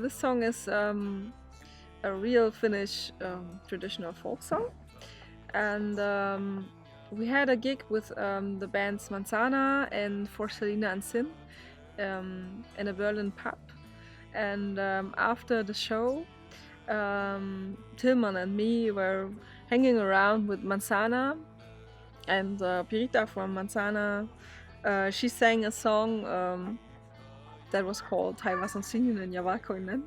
this song is a real Finnish traditional folk song, and we had a gig with the bands Manzana and For Selina and Sin in a Berlin pub, and after the show, Tilman and me were hanging around with Manzana, and Pirita from Manzana, she sang a song that was called Taivas on Sininen Javakoinen.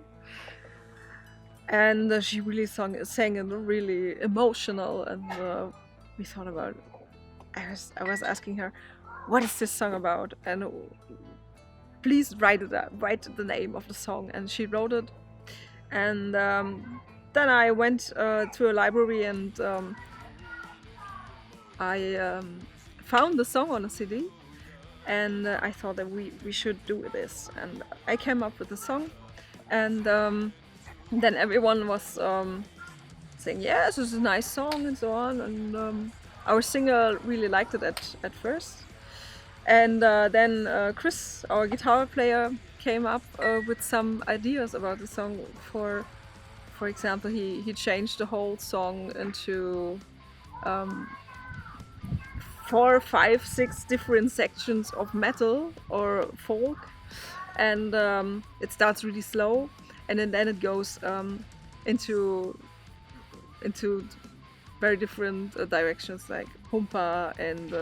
And she really sang it really emotional, and we thought about it. I was asking her, what is this song about? And please write it up, write the name of the song. And she wrote it. And then I went to a library, and I found the song on a CD. And I thought that we should do this. And I came up with the song. And then everyone was saying, yes, this is a nice song and so on. And our singer really liked it at first. And then Chris, our guitar player, came up with some ideas about the song. For example, he changed the whole song into 4, 5, 6 different sections of metal or folk. And it starts really slow. And then it goes into very different directions, like humpa and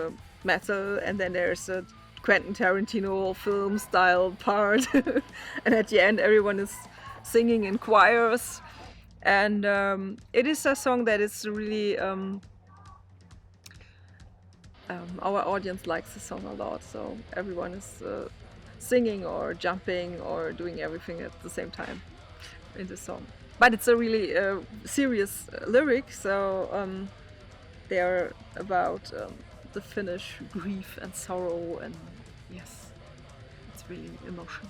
metal, and then there's a Quentin Tarantino film style part, and at the end everyone is singing in choirs, and it is a song that is really our audience likes the song a lot, so everyone is singing or jumping or doing everything at the same time in the song. But it's a really serious lyric, so they are about the Finnish grief and sorrow, and yes, it's really emotional.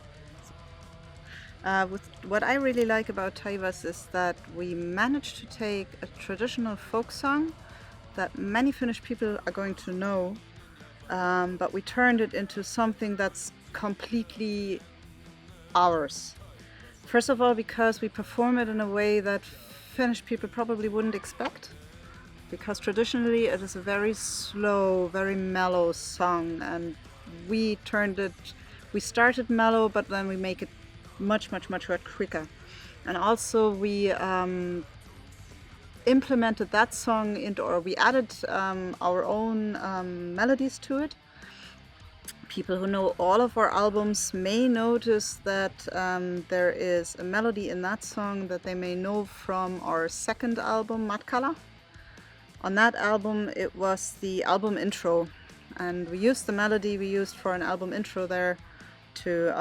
What I really like about Taivas is that we managed to take a traditional folk song that many Finnish people are going to know, but we turned it into something that's completely ours. First of all, because we perform it in a way that Finnish people probably wouldn't expect. Because traditionally it is a very slow, very mellow song, and we started mellow, but then we make it much quicker. And also we implemented that song we added our own melodies to it. People who know all of our albums may notice that there is a melody in that song that they may know from our second album, Matkala. On that album, it was the album intro, and we used the melody we used for an album intro there to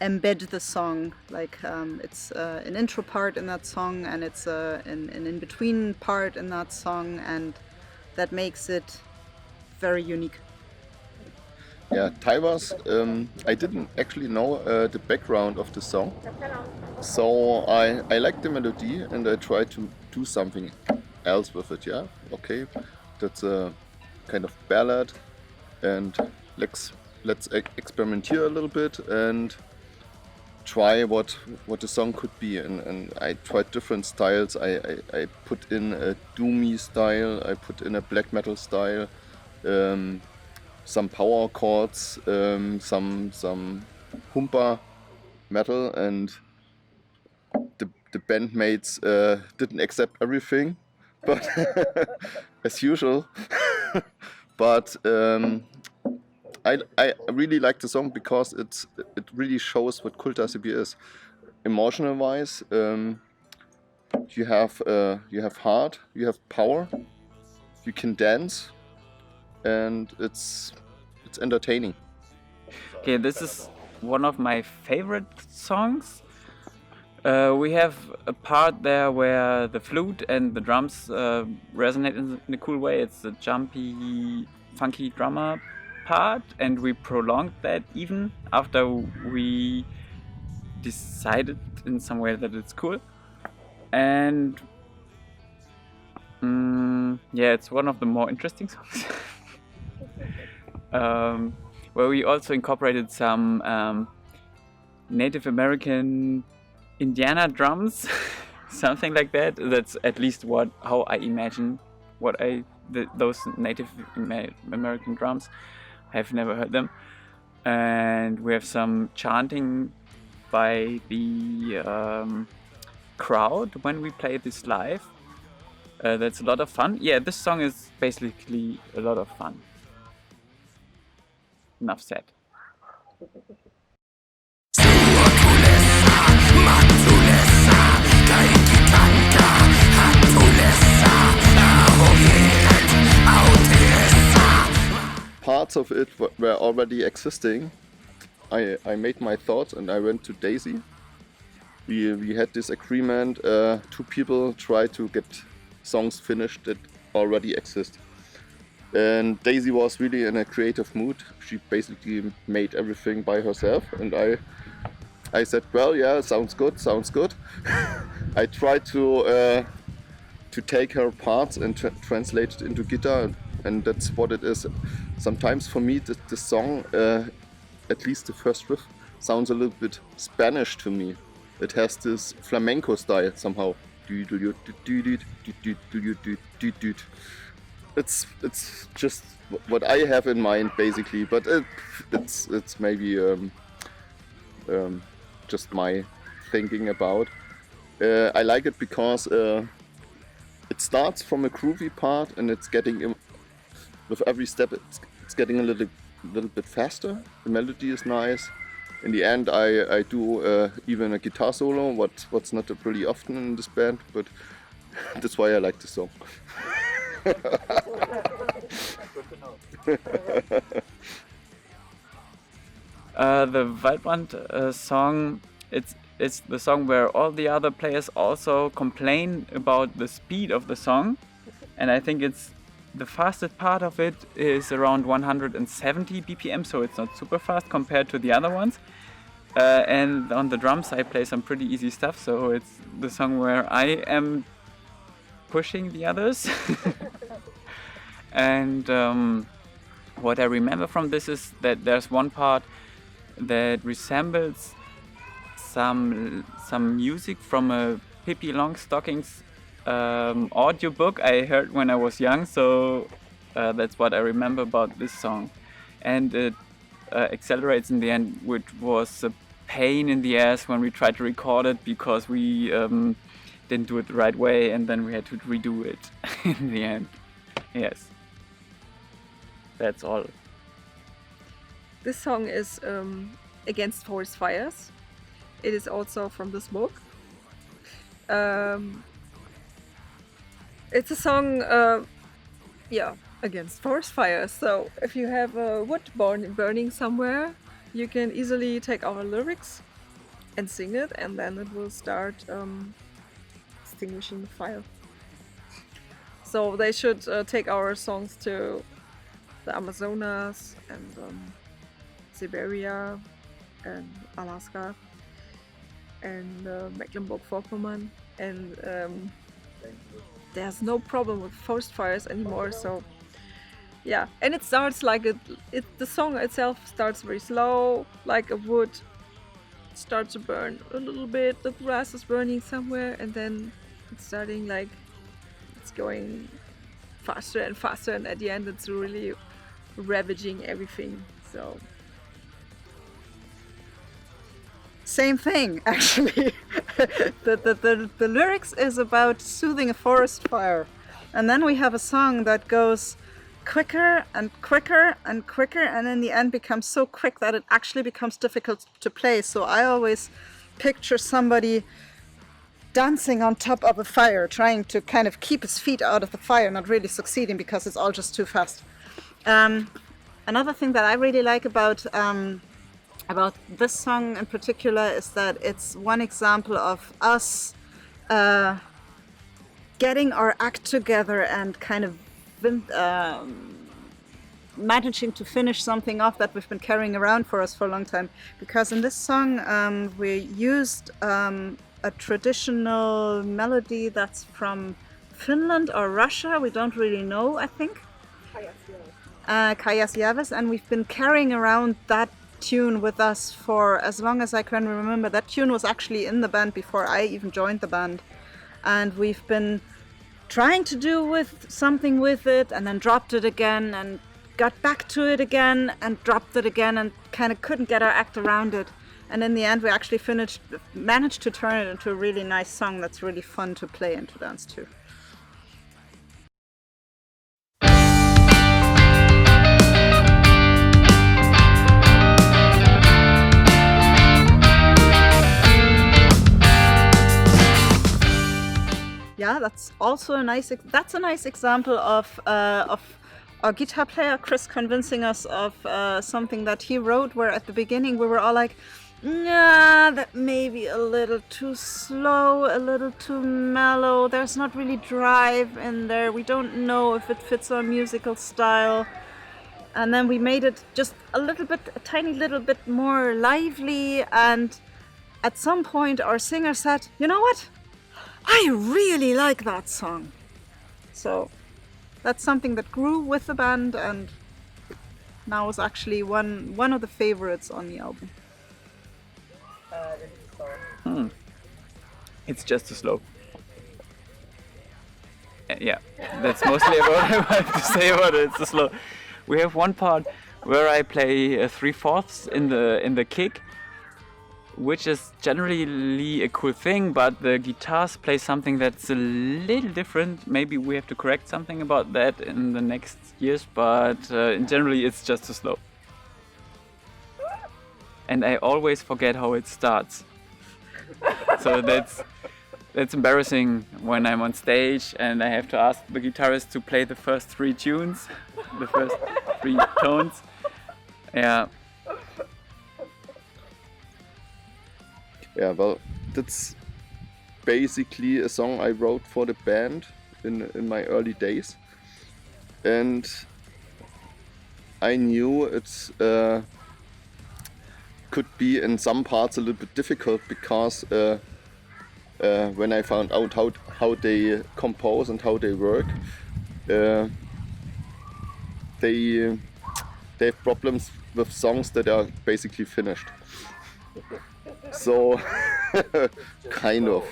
embed the song. Like it's an intro part in that song, and it's an in-between part in that song, and that makes it very unique. Yeah, Taivas, I didn't actually know the background of the song, so I liked the melody and I tried to do something else with it. Yeah, okay, that's a kind of ballad, and let's experiment here a little bit and try what the song could be. And I tried different styles. I put in a doomy style, I put in a black metal style, some power chords, some humpa metal, and the bandmates didn't accept everything, but as usual. But I really like the song because it really shows what KultaSiipi is. Emotional wise, you have heart, you have power, you can dance, and it's entertaining. Okay, this is one of my favorite songs. We have a part there where the flute and the drums resonate in a cool way. It's a jumpy, funky drummer part, and we prolonged that even after we decided in some way that it's cool. And yeah, it's one of the more interesting songs. Where we also incorporated some Native American Indiana drums, something like that. That's at least how I imagine those Native American drums. I've never heard them. And we have some chanting by the crowd when we play this live. That's a lot of fun. Yeah, this song is basically a lot of fun. Enough said. Parts of it were already existing. I made my thoughts and I went to Daisy. We had this agreement, 2 people try to get songs finished that already exist. And Daisy was really in a creative mood. She basically made everything by herself, and I said, well, yeah, sounds good. I tried to take her parts and translate it into guitar, and that's what it is. Sometimes for me, the song, at least the first riff, sounds a little bit Spanish to me. It has this flamenco style somehow. It's just what I have in mind basically, but it's maybe just my thinking about. I like it because it starts from a groovy part and it's getting with every step it's getting a little bit faster. The melody is nice. In the end, I do even a guitar solo, what's not really often in this band, but that's why I like the song. The Waldbrand song, it's the song where all the other players also complain about the speed of the song, and I think it's the fastest part of it is around 170 BPM, so it's not super fast compared to the other ones. And on the drums I play some pretty easy stuff, so it's the song where I am pushing the others. And what I remember from this is that there's one part that resembles some music from a Pippi Longstocking's audiobook I heard when I was young, so that's what I remember about this song. And it accelerates in the end, which was a pain in the ass when we tried to record it because we didn't do it the right way, and then we had to redo it in the end. Yes, that's all. This song is against forest fires. It is also from this book. It's a song, against forest fires. So if you have wood burning somewhere, you can easily take our lyrics and sing it, and then it will start extinguishing the fire. So they should take our songs to the Amazonas and Siberia and Alaska and Mecklenburg-Vorpommern, and there's no problem with forest fires anymore. So yeah, and it starts like the song itself starts very slow, like a wood starts to burn a little bit, the grass is burning somewhere, and then it's starting like it's going faster and faster, and at the end it's really ravaging everything. So Same thing, actually. the lyrics is about soothing a forest fire. And then we have a song that goes quicker and quicker and quicker, and in the end becomes so quick that it actually becomes difficult to play. So I always picture somebody dancing on top of a fire, trying to kind of keep his feet out of the fire, not really succeeding because it's all just too fast. Another thing that I really like about this song in particular is that it's one example of us getting our act together and kind of managing to finish something off that we've been carrying around for us for a long time. Because in this song we used a traditional melody that's from Finland or Russia, we don't really know, I think. Kajasjärves, and we've been carrying around that tune with us for as long as I can remember. That tune was actually in the band before I even joined the band, and we've been trying to do with something with it, and then dropped it again, and got back to it again, and dropped it again, and kind of couldn't get our act around it. And in the end, we actually managed to turn it into a really nice song that's really fun to play and to dance to. Yeah, that's also a nice example of our guitar player Chris convincing us of something that he wrote, where at the beginning we were all like, nah, that may be a little too slow, a little too mellow, there's not really drive in there, we don't know if it fits our musical style. And then we made it just a tiny little bit more lively, and at some point our singer said, you know what? I really like that song. So that's something that grew with the band, and now is actually one of the favorites on the album. It's just too slow. Yeah, that's mostly what I have to say about it. It's too slow. We have one part where I play 3/4 in the kick, which is generally a cool thing, but the guitars play something that's a little different. Maybe we have to correct something about that in the next years, but generally it's just too slow. And I always forget how it starts. So that's embarrassing when I'm on stage and I have to ask the guitarist to play the first 3 tunes, the first 3 tones. Yeah. Yeah, well, that's basically a song I wrote for the band in my early days, and I knew it could be in some parts a little bit difficult, because when I found out how they compose and how they work, they have problems with songs that are basically finished. So, kind of.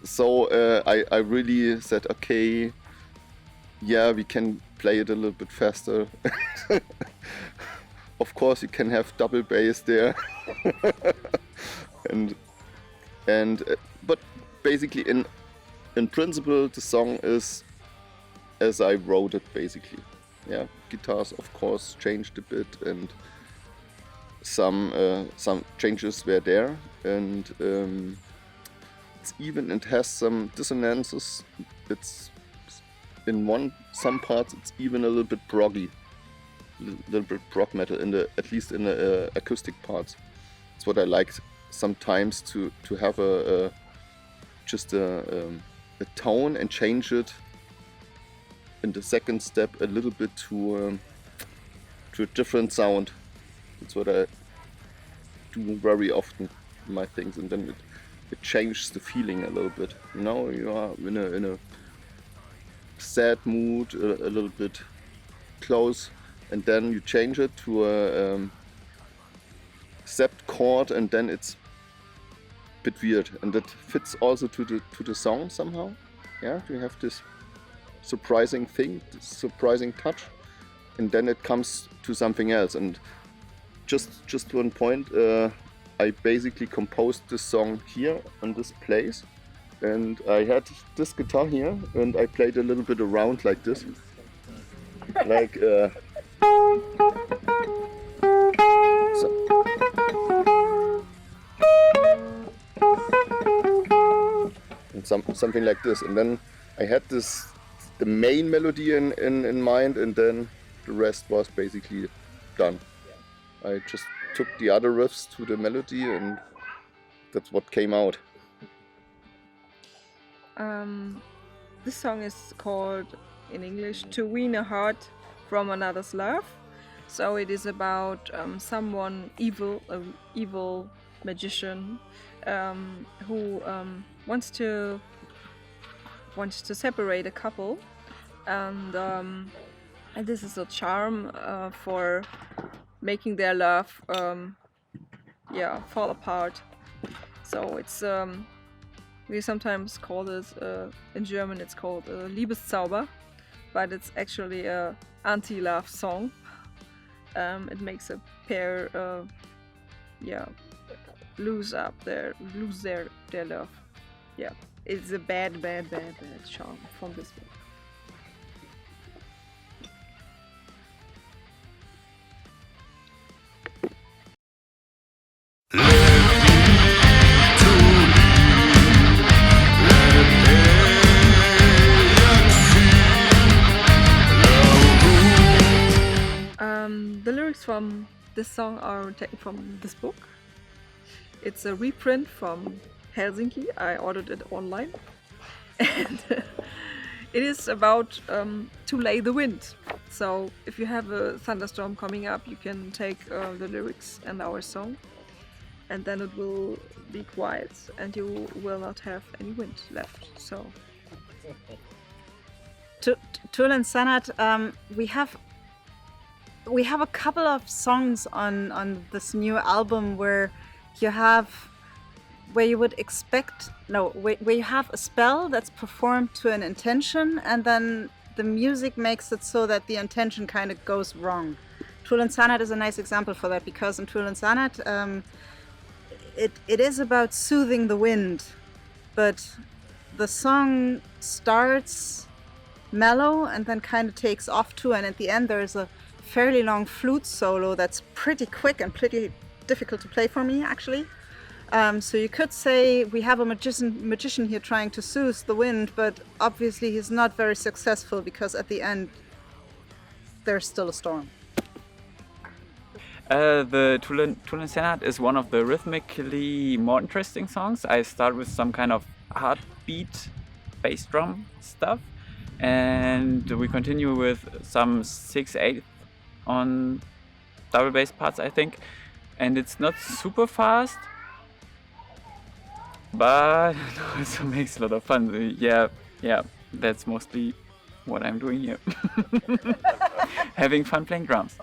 So I really said, okay, yeah, we can play it a little bit faster. Of course, you can have double bass there, but basically, in principle, the song is as I wrote it. Basically, yeah, guitars of course changed a bit, and some changes were there, and it has some dissonances. It's in some parts it's even a little bit proggy, a little bit prog metal at least in the acoustic parts. It's what I liked sometimes, to have just a tone and change it in the second step a little bit to a different sound. That's what I do very often in my things, and then it changes the feeling a little bit. You know, you are in a sad mood, a little bit close, and then you change it to a sept chord, and then it's a bit weird, and that fits also to the song somehow. Yeah, you have this surprising thing, this surprising touch, and then it comes to something else. And just one point, I basically composed this song here on this place, and I had this guitar here, and I played a little bit around like this, like and something like this, and then I had the main melody in mind, and then the rest was basically done. I just took the other riffs to the melody, and that's what came out. This song is called, in English, To Wean a Heart from Another's Love. So it is about someone evil, an evil magician, who wants to separate a couple, and And this is a charm for making their love fall apart. So it's we sometimes call this in German it's called Liebeszauber, but it's actually a anti-love song. It makes a pair lose their love. Yeah, it's a bad charm from this book. The lyrics from this song are taken from this book. It's a reprint from Helsinki. I ordered it online. And it is about to lay the wind. So if you have a thunderstorm coming up, you can take the lyrics and our song, and then it will be quiet and you will not have any wind left. So Tul and Sanat, we have a couple of songs on this new album where you would expect where you have a spell that's performed to an intention, and then the music makes it so that the intention kind of goes wrong. Tul and Sanat is a nice example for that, because in Tul and Sanat it is about soothing the wind, but the song starts mellow and then kind of takes off too, and at the end there's a fairly long flute solo that's pretty quick and pretty difficult to play for me, actually. So you could say we have a magician here trying to soothe the wind, but obviously he's not very successful, because at the end there's still a storm. The Tul and Sanat is one of the rhythmically more interesting songs. I start with some kind of heartbeat bass drum stuff, and we continue with some 6/8 on double bass parts, I think, and it's not super fast, but it also makes a lot of fun. Yeah, that's mostly what I'm doing here. Having fun playing drums.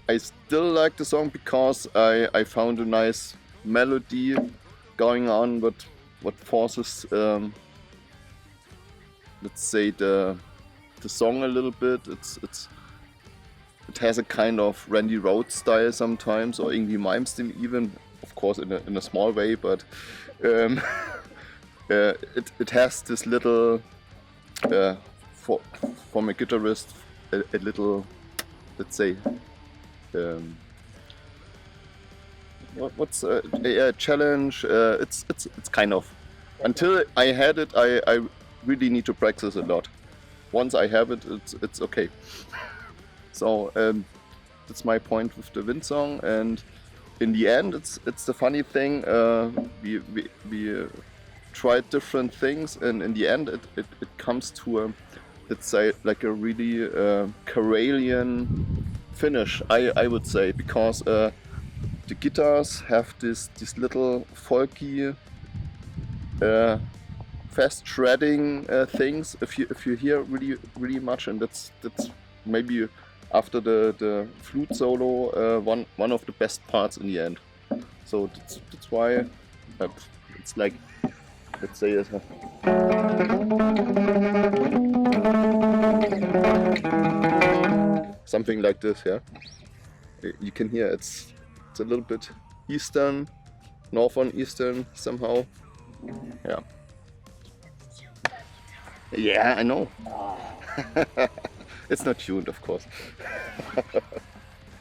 I still like the song because I found a nice melody going on, but what forces, let's say, the song a little bit. It has a kind of Randy Rhoads style sometimes, or Yngwie Malmsteen even, of course in a small way, but it has this little, from a guitarist, a little, let's say, what's a challenge. It's kind of, until I had it, I really need to practice a lot. Once I have it, it's okay. So that's my point with the wind song, and in the end, it's the funny thing. We tried different things, and in the end, it comes to a, let's say, like a really Karelian finish, I would say, because the guitars have this little folky, fast shredding things. If you hear really much, and that's maybe after the flute solo one of the best parts in the end. So that's why it's like, let's say it's something like this, yeah. You can hear it's a little bit eastern, northern eastern somehow. Yeah. Yeah, I know. It's not tuned, of course.